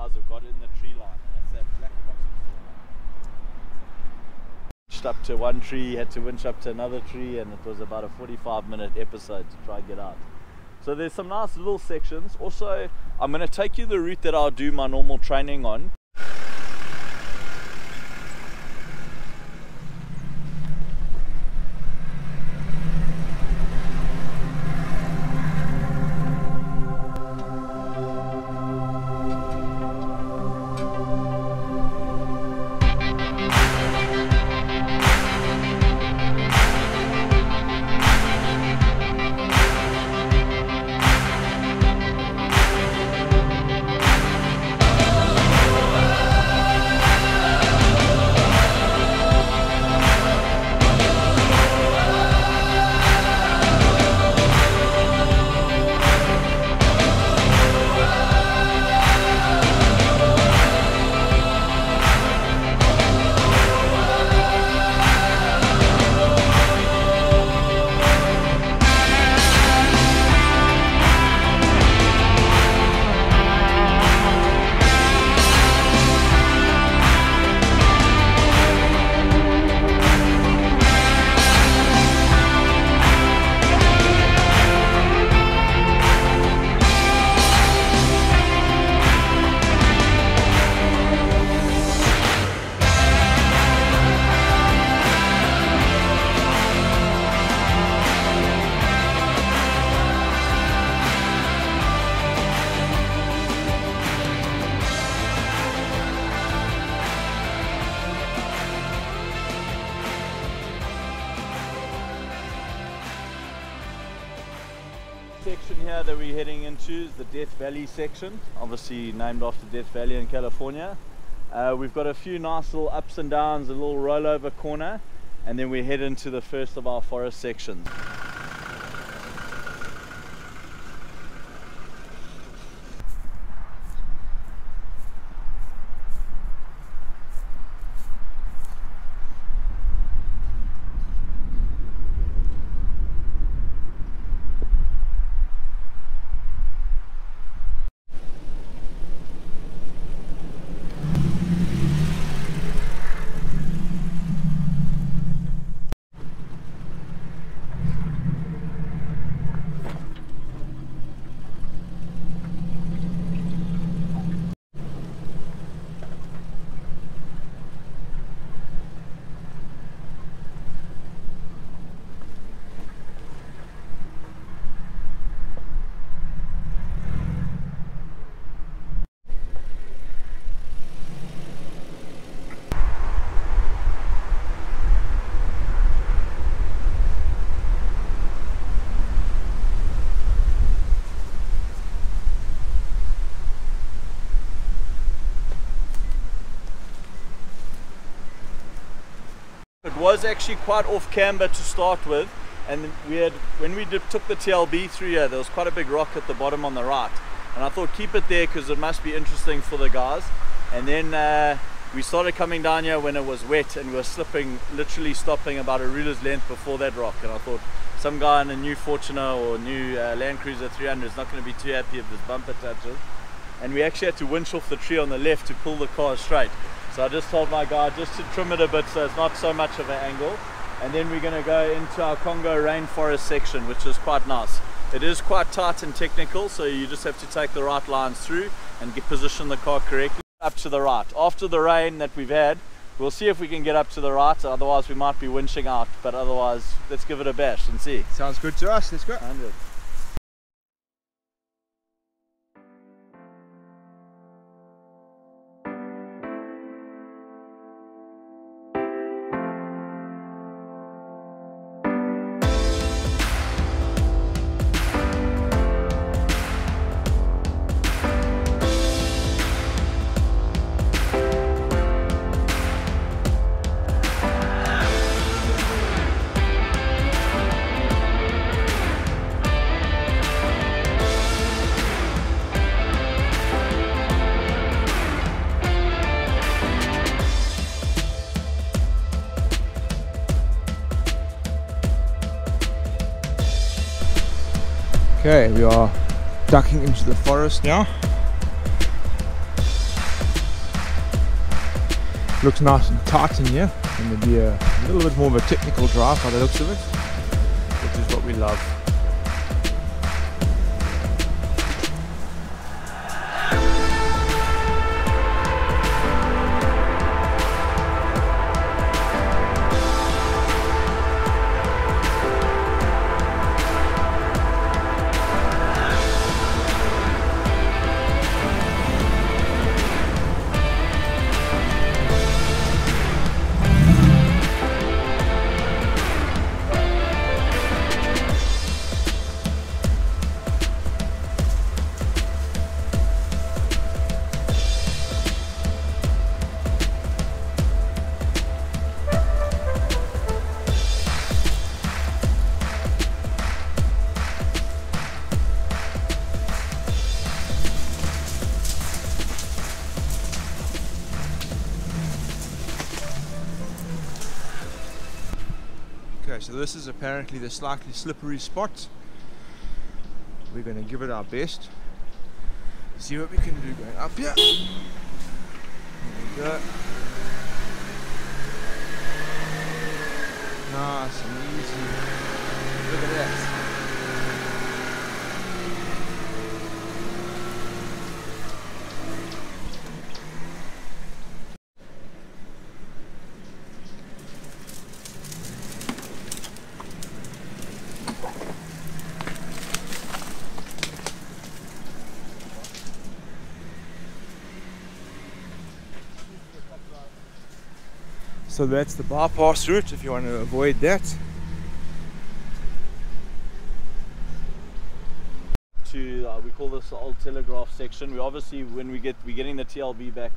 guys have got in the tree line. That's that black cotton. Up to one tree, had to winch up to another tree, and it was about a 45-minute episode to try and get out. So there's some nice little sections. Also, I'm going to take you the route that I'll do my normal training on. Section here that we're heading into is the Death Valley section, obviously named after Death Valley in California. We've got a few nice little ups and downs, a little rollover corner, and then we head into the first of our forest sections. It was actually quite off camber to start with, and when we took the TLB through here, there was quite a big rock at the bottom on the right, and I thought keep it there because it must be interesting for the guys. And then we started coming down here when it was wet, and we were slipping, literally stopping about a ruler's length before that rock, and I thought some guy in a new Fortuner or new Land Cruiser 300 is not going to be too happy if this bumper touches. And we actually had to winch off the tree on the left to pull the car straight. So I just told my guy just to trim it a bit so it's not so much of an angle. And then we're going to go into our Congo Rainforest section, which is quite nice. It is quite tight and technical, so you just have to take the right lines through and position the car correctly. Up to the right. After the rain that we've had, we'll see if we can get up to the right, otherwise we might be winching out, but otherwise let's give it a bash and see. Sounds good to us, let's go. 100. Okay, we are ducking into the forest now. Looks nice and tight in here, and there'll be a little bit more of a technical drive by the looks of it, which is what we love. Okay, so this is apparently the slightly slippery spot. We're going to give it our best. See what we can do going up here. There we go. Nice and easy. Look at that. So that's the bypass route if you want to avoid that. We call this the old telegraph section. We obviously, when we're getting the TLB back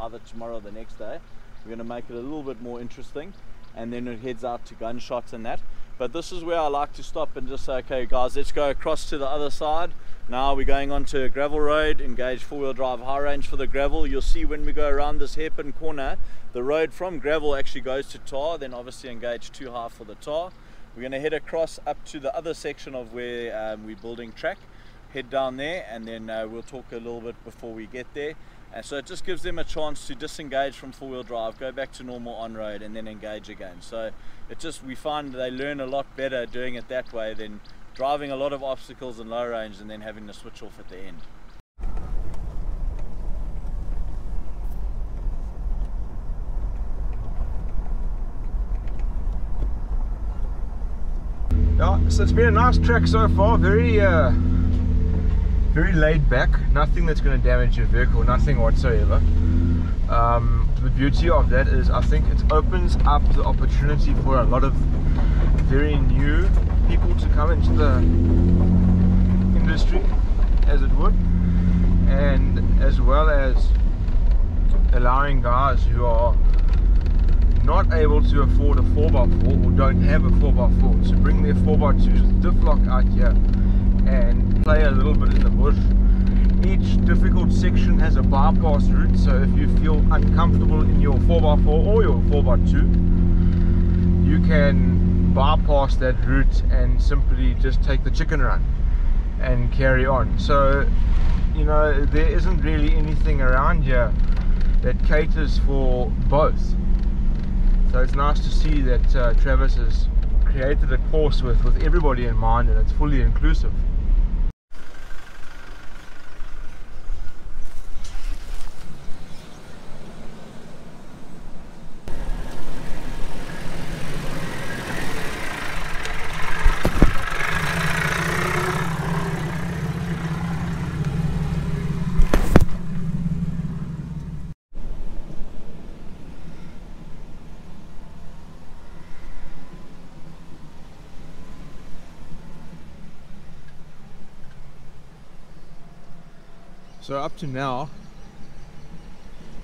either tomorrow or the next day, we're going to make it a little bit more interesting, and then it heads out to gunshots and that. But this is where I like to stop and just say, okay guys, let's go across to the other side. Now we're going onto a gravel road, engage four-wheel drive high range for the gravel. You'll see when we go around this hairpin corner, the road from gravel actually goes to tar, then obviously engage 2 high for the tar. We're going to head across up to the other section of where we're building track, head down there, and then we'll talk a little bit before we get there. And so it just gives them a chance to disengage from four-wheel drive, go back to normal on-road, and then engage again. So it just, we find they learn a lot better doing it that way than driving a lot of obstacles in low range and then having to switch off at the end. Yeah, so it's been a nice track so far, very laid back, nothing that's going to damage your vehicle, nothing whatsoever. The beauty of that is I think it opens up the opportunity for a lot of very new people to come into the industry, as it would, and as well as allowing guys who are not able to afford a 4x4 or don't have a 4x4 to bring their 4x2s diff-lock out here and play a little bit in the bush. Each difficult section has a bypass route, so if you feel uncomfortable in your 4x4 or your 4x2, you can bypass that route and simply just take the chicken run and carry on. So, you know, there isn't really anything around here that caters for both. So it's nice to see that Travis has created a course with everybody in mind, and it's fully inclusive. So up to now,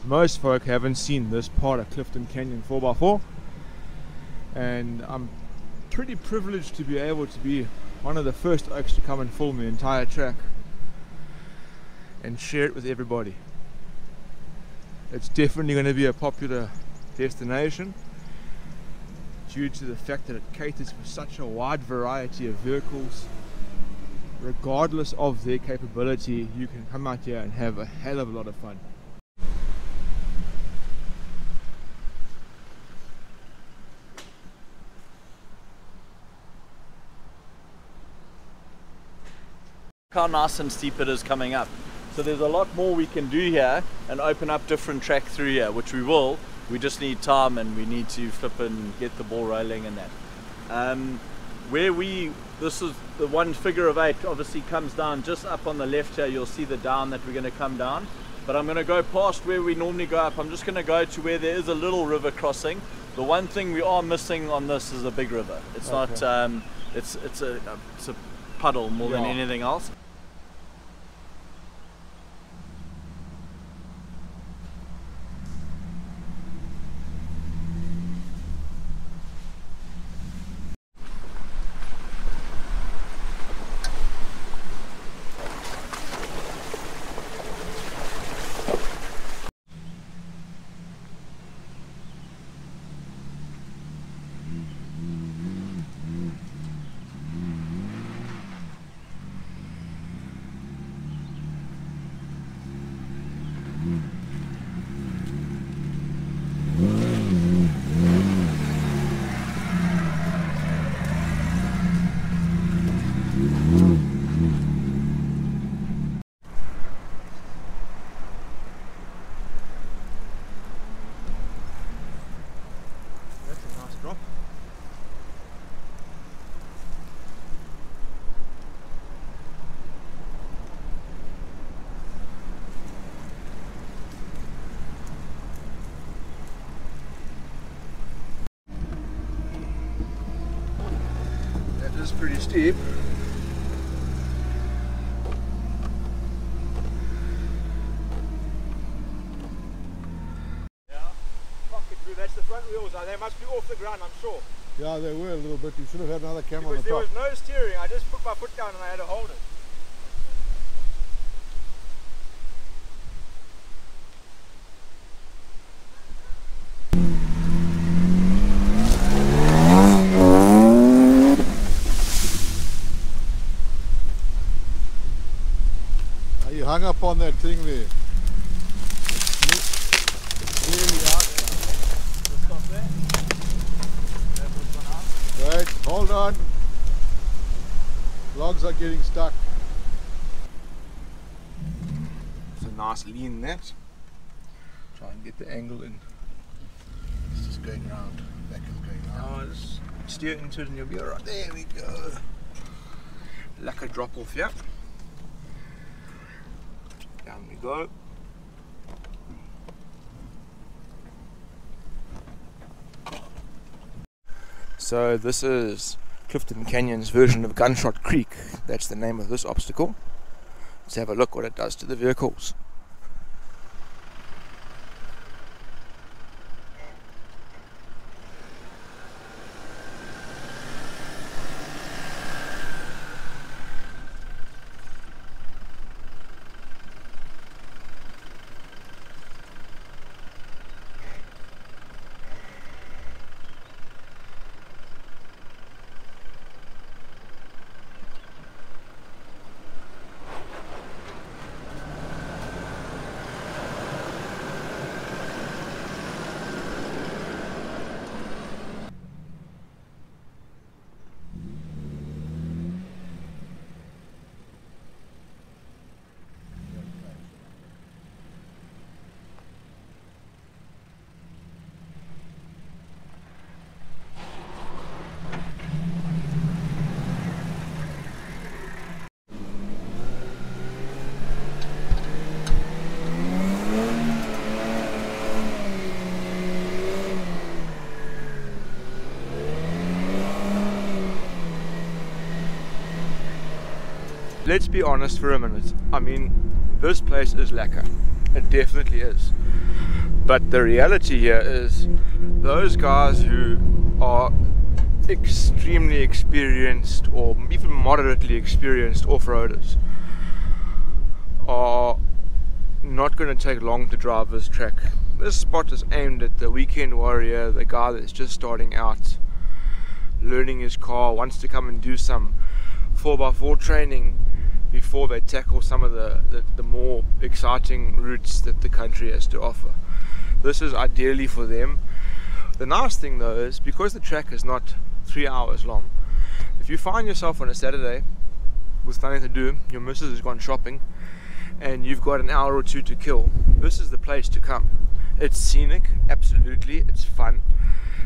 most folk haven't seen this part of Clifton Canyon 4x4, and I'm pretty privileged to be able to be one of the first oaks to come and film the entire track and share it with everybody. It's definitely going to be a popular destination due to the fact that it caters for such a wide variety of vehicles. Regardless of their capability, you can come out here and have a hell of a lot of fun. How nice and steep it is coming up. So there's a lot more we can do here and open up different track through here, which we will. We just need time and we need to flip and get the ball rolling and that. This is the one figure of 8 obviously comes down just up on the left here. You'll see the down that we're going to come down. But I'm going to go past where we normally go up. I'm just going to go to where there is a little river crossing. The one thing we are missing on this is a big river. It's not, it's a puddle more than anything else. It's pretty steep. Yeah, that's the front wheels. They must be off the ground, I'm sure. Yeah, they were a little bit. You should have had another camera on the Because top. there was no steering. I just put my foot down and I had to hold it. You hung up on that thing there. It's nearly out. Stop there. That was one out. Right, hold on. Logs are getting stuck. It's a nice lean net. Try and get the angle in. It's just going round. Back is going round. Now just steer into it and you'll be alright. There we go. Like a drop off, yeah. Down we go. So this is Clifton Canyon's version of Gunshot Creek. That's the name of this obstacle. Let's have a look what it does to the vehicles. Let's be honest for a minute. I mean, this place is lekker. It definitely is. But the reality here is those guys who are extremely experienced or even moderately experienced off-roaders are not going to take long to drive this track. This spot is aimed at the weekend warrior, the guy that's just starting out, learning his car, wants to come and do some 4x4 training before they tackle some of the more exciting routes that the country has to offer. This is ideally for them. The nice thing though is, because the track is not 3 hours long, if you find yourself on a Saturday with nothing to do, your missus has gone shopping, and you've got an hour or two to kill, this is the place to come. It's scenic, absolutely, it's fun.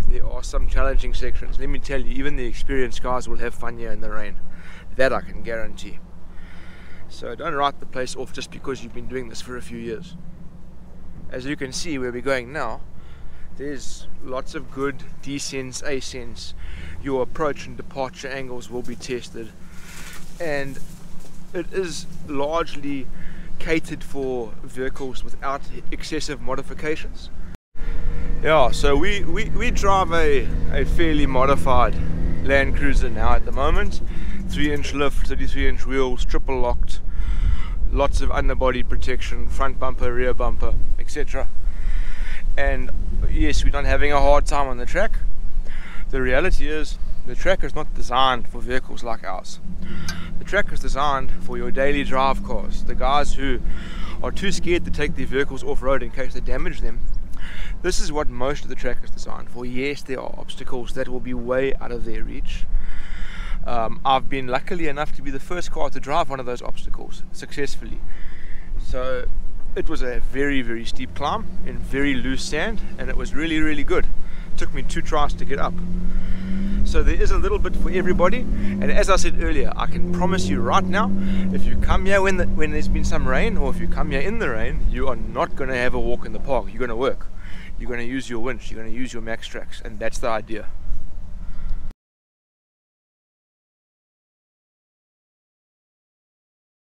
There are some challenging sections. Let me tell you, even the experienced guys will have fun here in the rain. That I can guarantee. So don't write the place off just because you've been doing this for a few years. As you can see where we're going now, there's lots of good descents, ascents. Your approach and departure angles will be tested, and it is largely catered for vehicles without excessive modifications. Yeah, so we drive a fairly modified Land Cruiser now at the moment. 3-inch lift, 33-inch wheels, triple locked, lots of underbody protection, front bumper, rear bumper, etc. And yes, we're not having a hard time on the track. The reality is, the track is not designed for vehicles like ours. The track is designed for your daily drive cars, the guys who are too scared to take their vehicles off-road in case they damage them. This is what most of the track is designed for. Yes, there are obstacles that will be way out of their reach. I've been lucky enough to be the first car to drive one of those obstacles successfully. So it was a very, very steep climb in very loose sand, and it was really, really good. It took me 2 tries to get up. So there is a little bit for everybody, and as I said earlier, I can promise you right now, if you come here when there's been some rain, or if you come here in the rain, you are not going to have a walk in the park. You're going to work. You're going to use your winch, you're going to use your max tracks, and that's the idea.